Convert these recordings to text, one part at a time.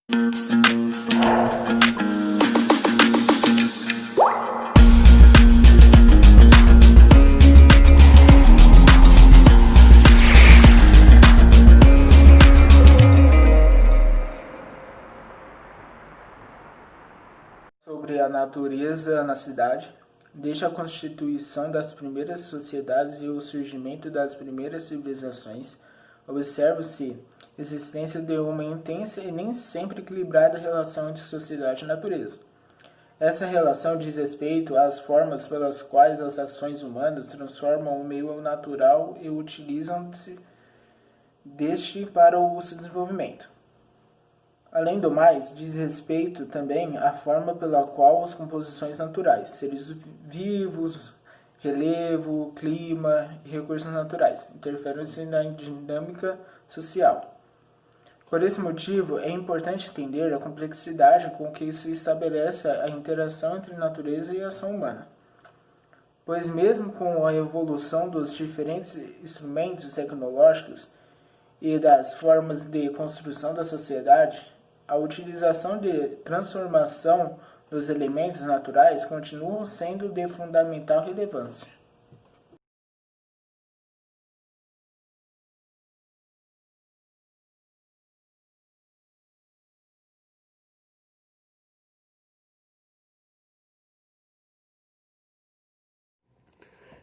Sobre a natureza na cidade, desde a constituição das primeiras sociedades e o surgimento das primeiras civilizações, observa-se a existência de uma intensa e nem sempre equilibrada relação entre sociedade e natureza. Essa relação diz respeito às formas pelas quais as ações humanas transformam o meio natural e utilizam-se deste para o seu desenvolvimento. Além do mais, diz respeito também à forma pela qual as composições naturais, seres vivos, relevo, clima e recursos naturais interferem na dinâmica social. Por esse motivo, é importante entender a complexidade com que se estabelece a interação entre natureza e ação humana. Pois mesmo com a evolução dos diferentes instrumentos tecnológicos e das formas de construção da sociedade, a utilização de transformação dos elementos naturais continua sendo de fundamental relevância.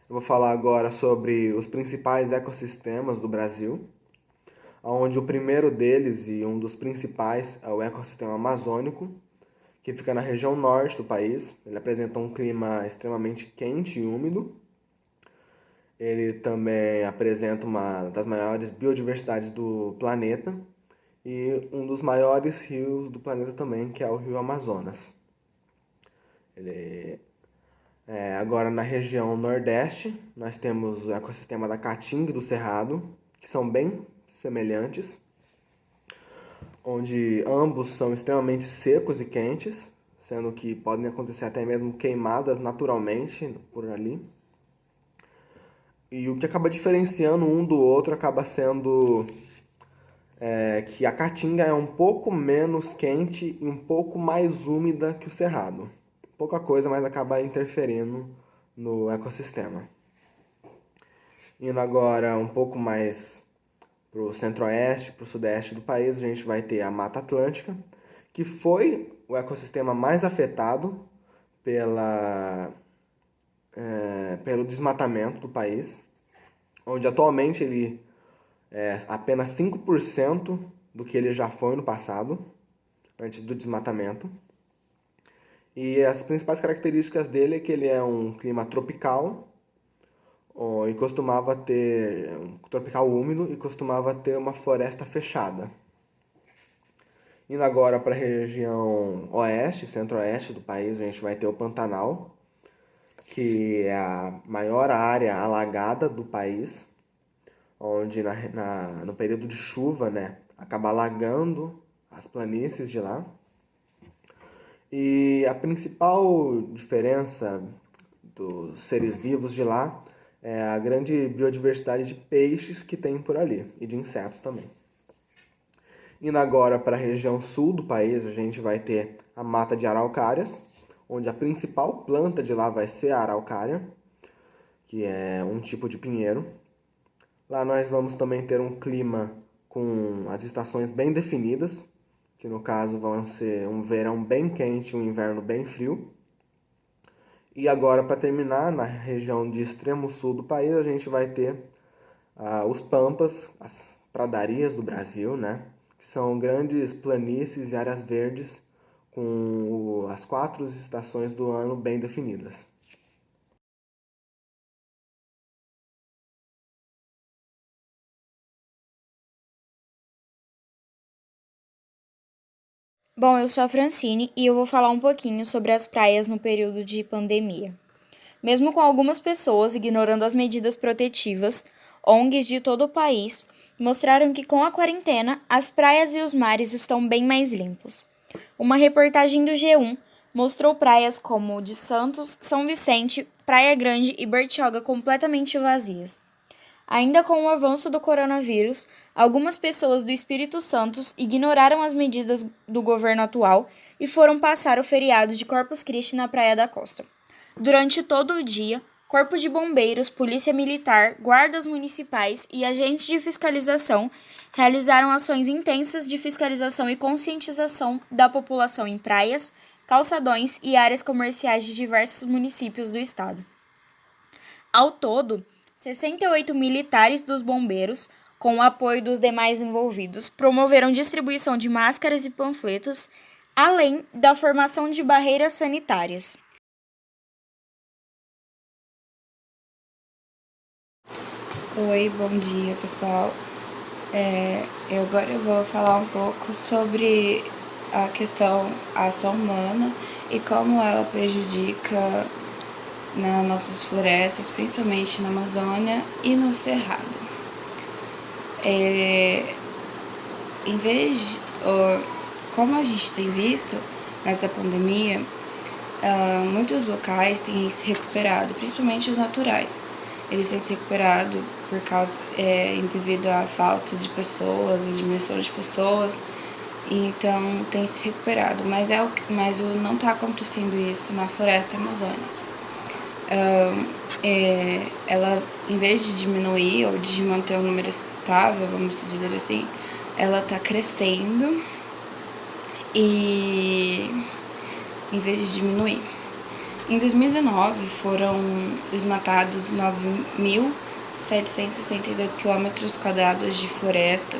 Eu vou falar agora sobre os principais ecossistemas do Brasil, onde o primeiro deles e um dos principais é o ecossistema amazônico, que fica na região norte do país. Ele apresenta um clima extremamente quente e úmido. Ele também apresenta uma das maiores biodiversidades do planeta e um dos maiores rios do planeta também, que é o Rio Amazonas. Agora, na região nordeste, nós temos o ecossistema da Caatinga e do Cerrado, que são bem semelhantes, onde ambos são extremamente secos e quentes, sendo que podem acontecer até mesmo queimadas naturalmente por ali. E o que acaba diferenciando um do outro acaba sendo que a Caatinga é um pouco menos quente e um pouco mais úmida que o Cerrado. Pouca coisa, mas acaba interferindo no ecossistema. Indo agora um pouco mais para o centro-oeste, para o sudeste do país, a gente vai ter a Mata Atlântica, que foi o ecossistema mais afetado pelo desmatamento do país, onde atualmente ele é apenas 5% do que ele já foi no passado, antes do desmatamento. E as principais características dele é que ele é um clima tropical, e costumava ter um tropical úmido e costumava ter uma floresta fechada. Indo agora para a região oeste, centro-oeste do país, a gente vai ter o Pantanal, que é a maior área alagada do país, onde no período de chuva, acaba alagando as planícies de lá. E a principal diferença dos seres vivos de lá é a grande biodiversidade de peixes que tem por ali, e de insetos também. Indo agora para a região sul do país, a gente vai ter a mata de araucárias, onde a principal planta de lá vai ser a araucária, que é um tipo de pinheiro. Lá nós vamos também ter um clima com as estações bem definidas, que no caso vão ser um verão bem quente e um inverno bem frio. E agora, para terminar, na região de extremo sul do país, a gente vai ter os pampas, as pradarias do Brasil, que são grandes planícies e áreas verdes com as 4 estações do ano bem definidas. Bom, eu sou a Francine e eu vou falar um pouquinho sobre as praias no período de pandemia. Mesmo com algumas pessoas ignorando as medidas protetivas, ONGs de todo o país mostraram que com a quarentena as praias e os mares estão bem mais limpos. Uma reportagem do G1 mostrou praias como de Santos, São Vicente, Praia Grande e Bertioga completamente vazias. Ainda com o avanço do coronavírus, Algumas pessoas do Espírito Santo ignoraram as medidas do governo atual e foram passar o feriado de Corpus Christi na Praia da Costa. Durante todo o dia, Corpo de Bombeiros, Polícia Militar, guardas municipais e agentes de fiscalização realizaram ações intensas de fiscalização e conscientização da população em praias, calçadões e áreas comerciais de diversos municípios do estado. Ao todo, 68 militares dos bombeiros, com o apoio dos demais envolvidos, promoveram distribuição de máscaras e panfletos, além da formação de barreiras sanitárias. Oi, bom dia, pessoal. Agora eu vou falar um pouco sobre a questão ação humana e como ela prejudica nas nossas florestas, principalmente na Amazônia e no Cerrado. Como a gente tem visto nessa pandemia, muitos locais têm se recuperado, principalmente os naturais. Eles têm se recuperado devido à falta de pessoas, a diminuição de pessoas, então tem se recuperado, mas não está acontecendo isso na floresta amazônica. Ela, em vez de diminuir ou de manter um número estável, vamos dizer assim, ela está crescendo e em vez de diminuir. Em 2019, foram desmatados 9.762 km² de floresta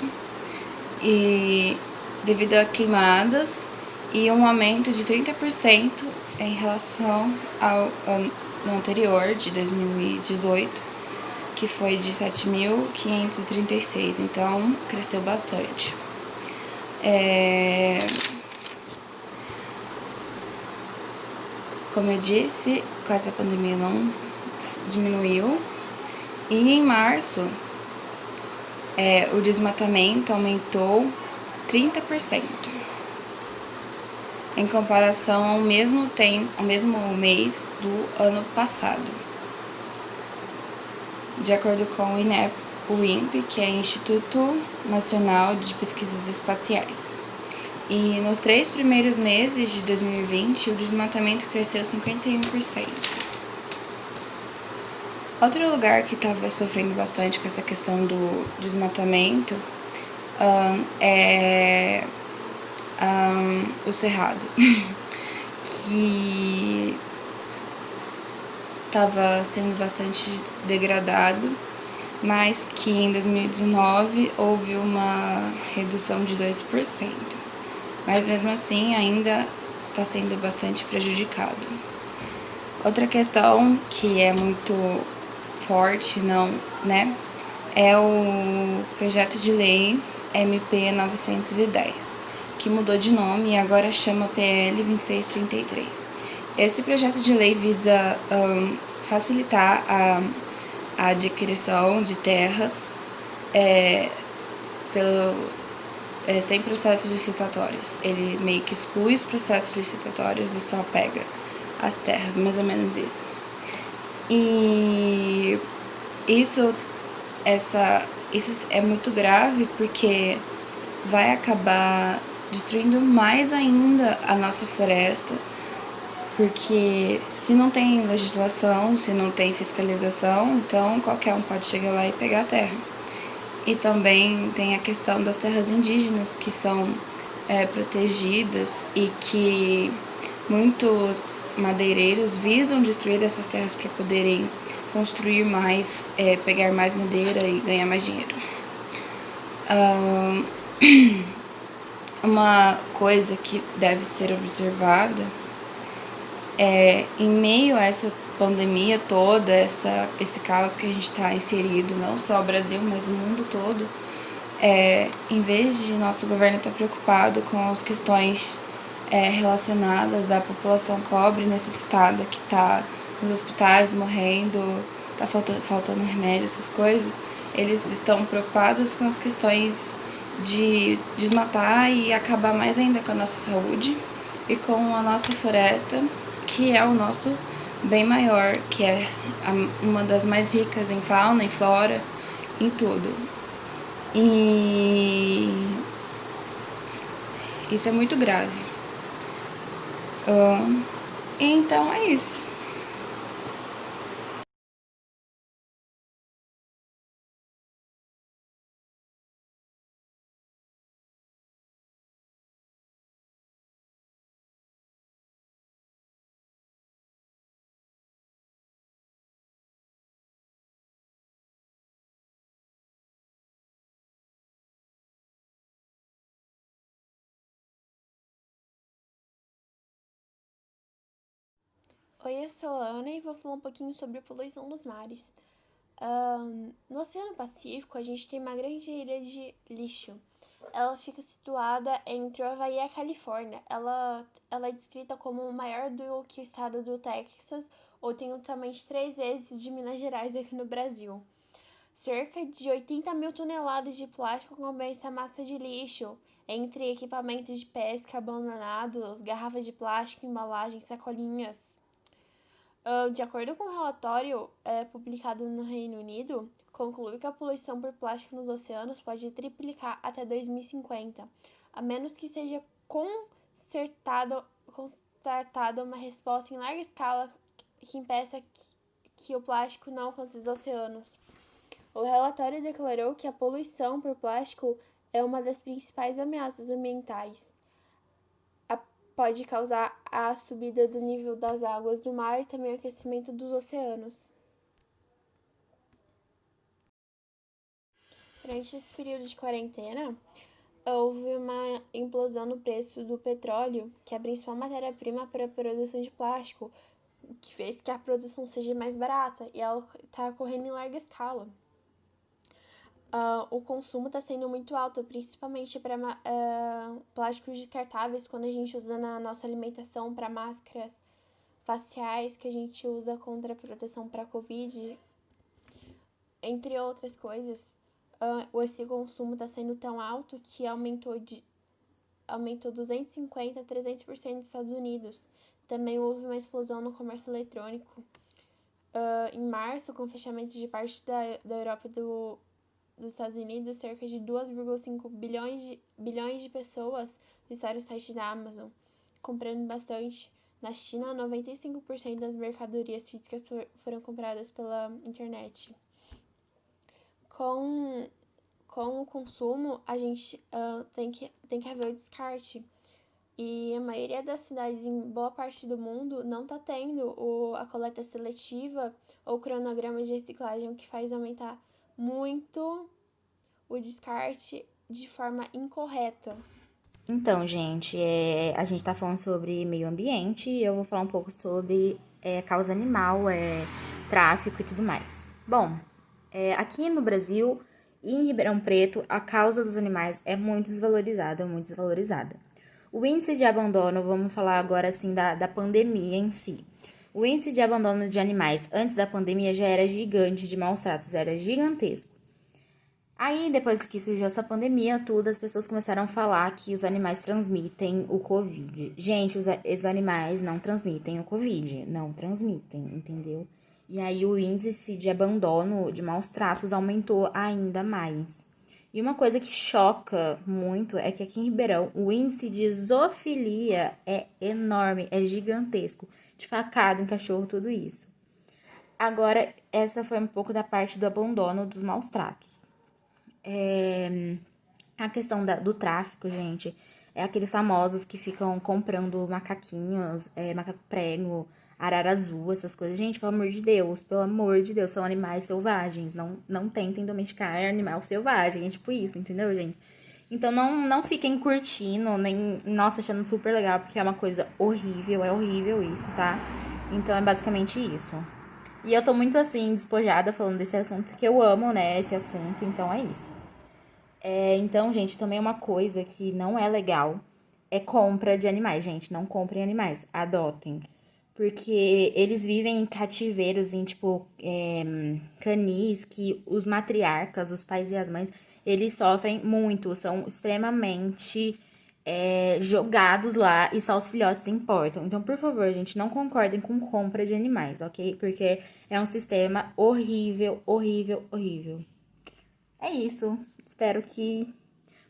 e devido a queimadas e um aumento de 30% em relação ao ano anterior, de 2018, que foi de 7.536, então cresceu bastante. Como eu disse, com essa pandemia não diminuiu. E em março, o desmatamento aumentou 30% em comparação ao mesmo mês do ano passado. De acordo com o INPE, que é Instituto Nacional de Pesquisas Espaciais. E nos 3 primeiros meses de 2020, o desmatamento cresceu 51%. Outro lugar que estava sofrendo bastante com essa questão do desmatamento é o Cerrado, que estava sendo bastante degradado, mas que em 2019 houve uma redução de 2%. Mas mesmo assim ainda está sendo bastante prejudicado. Outra questão que é muito forte, é o projeto de lei MP 910, que mudou de nome e agora chama PL 2633. Esse projeto de lei visa facilitar a adquisição de terras sem processos licitatórios. Ele meio que exclui os processos licitatórios e só pega as terras, mais ou menos isso. E isso é muito grave porque vai acabar destruindo mais ainda a nossa floresta, porque se não tem legislação, se não tem fiscalização, então qualquer um pode chegar lá e pegar a terra. E também tem a questão das terras indígenas, que são protegidas e que muitos madeireiros visam destruir essas terras para poderem construir mais, pegar mais madeira e ganhar mais dinheiro. Uma coisa que deve ser observada em meio a essa pandemia toda, esse caos que a gente está inserido, não só o Brasil, mas o mundo todo, em vez de nosso governo estar preocupado com as questões relacionadas à população pobre e necessitada que está nos hospitais morrendo, está faltando remédio, essas coisas, eles estão preocupados com as questões de desmatar e acabar mais ainda com a nossa saúde e com a nossa floresta, que é o nosso bem maior, que é uma das mais ricas em fauna e flora, em tudo. E isso é muito grave. Então é isso. Oi, eu sou a Ana e vou falar um pouquinho sobre a poluição dos mares. No Oceano Pacífico, a gente tem uma grande ilha de lixo. Ela fica situada entre o Havaí e a Califórnia. Ela é descrita como maior do que o estado do Texas, ou tem o tamanho de 3 vezes de Minas Gerais aqui no Brasil. Cerca de 80 mil toneladas de plástico compõem essa massa de lixo, entre equipamentos de pesca abandonados, garrafas de plástico, embalagens, sacolinhas. De acordo com um relatório publicado no Reino Unido, conclui que a poluição por plástico nos oceanos pode triplicar até 2050, a menos que seja constatada uma resposta em larga escala que impeça que o plástico não alcance os oceanos. O relatório declarou que a poluição por plástico é uma das principais ameaças ambientais. Pode causar a subida do nível das águas do mar e também o aquecimento dos oceanos. Durante esse período de quarentena, houve uma implosão no preço do petróleo, que é a principal matéria-prima para a produção de plástico, que fez que a produção seja mais barata e ela está ocorrendo em larga escala. O consumo está sendo muito alto, principalmente para plásticos descartáveis, quando a gente usa na nossa alimentação, para máscaras faciais que a gente usa contra a proteção para a Covid, entre outras coisas. Esse consumo está sendo tão alto que aumentou 250% a 300% nos Estados Unidos. Também houve uma explosão no comércio eletrônico. Em março, com o fechamento de parte da Europa dos Estados Unidos, cerca de 2,5 bilhões de pessoas visitaram o site da Amazon, comprando bastante. Na China, 95% das mercadorias físicas foram compradas pela internet. Com o consumo, a gente tem que haver o descarte. E a maioria das cidades em boa parte do mundo não está tendo a coleta seletiva ou cronograma de reciclagem, o que faz aumentar muito o descarte de forma incorreta. Então, gente, a gente tá falando sobre meio ambiente e eu vou falar um pouco sobre causa animal, tráfico e tudo mais. Bom, aqui no Brasil e em Ribeirão Preto, a causa dos animais é muito desvalorizada, muito desvalorizada. O índice de abandono, vamos falar agora assim da pandemia em si. O índice de abandono de animais antes da pandemia já era gigante, de maus tratos, era gigantesco. Aí, depois que surgiu essa pandemia, tudo, as pessoas começaram a falar que os animais transmitem o Covid. Gente, os animais não transmitem o Covid, não transmitem, entendeu? E aí o índice de abandono, de maus tratos, aumentou ainda mais. E uma coisa que choca muito é que aqui em Ribeirão o índice de zoofilia é enorme, é gigantesco. De facada em cachorro, tudo isso. Agora, essa foi um pouco da parte do abandono dos maus tratos. A questão do tráfico, gente, é aqueles famosos que ficam comprando macaquinhos, macaco prego, arara azul, essas coisas. Gente, pelo amor de Deus, são animais selvagens. Não tentem domesticar animal selvagem, é tipo isso, entendeu, gente? Então, não fiquem curtindo, nem, nossa, achando super legal, porque é uma coisa horrível, é horrível isso, tá? Então, é basicamente isso. E eu tô muito, assim, despojada falando desse assunto, porque eu amo, né, esse assunto, então é isso. Então, gente, também uma coisa que não é legal é compra de animais, gente. Não comprem animais, adotem. Porque eles vivem em cativeiros, em, tipo, canis, que os matriarcas, os pais e as mães, eles sofrem muito, são extremamente jogados lá e só os filhotes importam. Então, por favor, gente, não concordem com compra de animais, ok? Porque é um sistema horrível, horrível, horrível. É isso. Espero que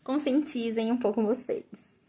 conscientizem um pouco vocês.